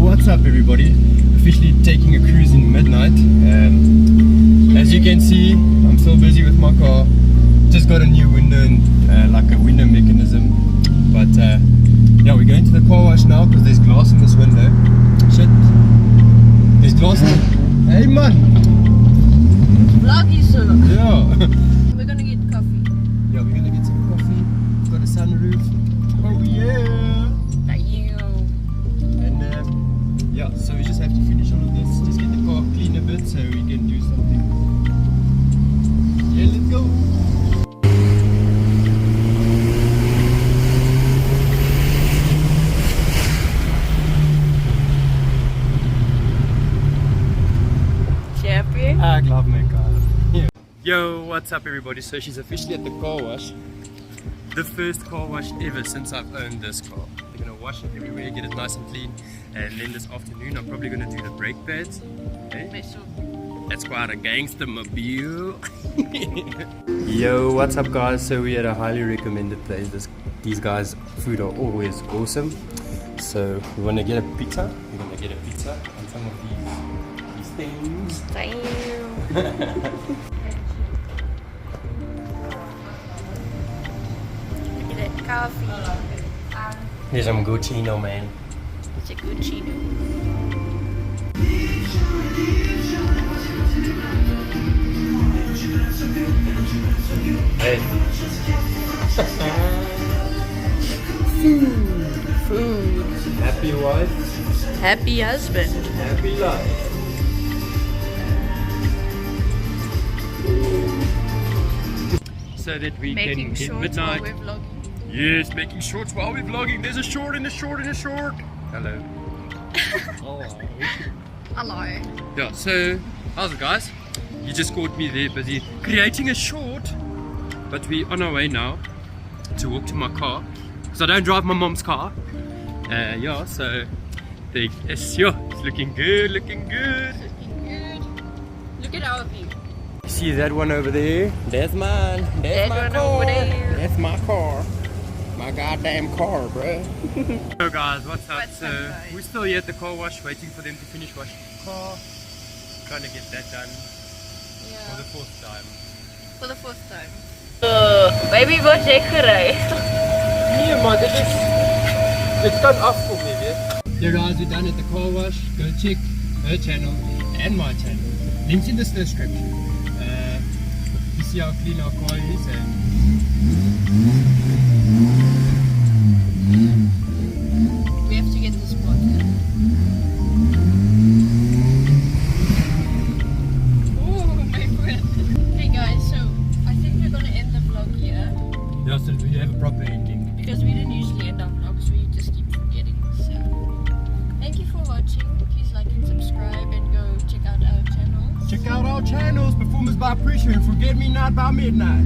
What's up everybody? Officially taking a cruise in midnight. As you can see, I'm still busy with my car. Just got a new window and like a window mechanism. But yeah, we're going to the car wash now because there's glass in this window. Shit. There's glass in it. Hey man! Vloggy sir. Yeah. We're gonna get coffee. Yeah, we're gonna get some coffee. It's got a sunroof. Oh yeah! And yeah, so we just have to finish all of this. Just get the car clean a bit so we can do something. Yeah, let's go! I love my car. Yeah. Yo, what's up everybody? So she's officially at the car wash. The first car wash ever since I've owned this car. They're gonna wash it everywhere, get it nice and clean. And then this afternoon I'm probably gonna do the brake pads. Okay? That's quite a gangster mobile. Yo, what's up guys? So we had a highly recommended place. These guys' food are always awesome. So we wanna get a pizza. We're gonna get a pizza and some of these things. Damn. Look at that coffee. There's some Guccino, man. It's a Guccino. Hey. Food. Happy wife, Happy husband. happy life. So that we Making can get shorts midnight. while we're vlogging. Yes, making shorts while we're vlogging. There's a short and a short and a short. Hello. Hello. Yeah, so how's it guys? You just caught me there busy creating a short. But we're on our way now to walk to my car. Because I don't drive my mom's car. Yeah, so it's looking good, looking good. Looking good. Look at our view. See that one over there? That's mine. That's That my one car. over there. That's my car. My goddamn car, bro. So guys, what's up? What's up, guys? We're still here at the car wash, waiting for them to finish washing the car. Trying to get that done for Yeah. the fourth time. For the fourth time. Baby, wat jy gery? Nee man, dit kan afkom nie, weet. Yeah guys, we're done at the car wash. Go check her channel and my channel. Links in the description. You see how clean our car is and We have to get this spot. Oh, my friend. Hey guys, so I think we're gonna end the vlog here yeah, so we have a proper ending. because we didn't usually end our vlogs. We just keep forgetting. So thank you for watching. Please like and subscribe and go check out our channels. Check out our channels, Performance by Pressure and Forget Me Not by Midnight.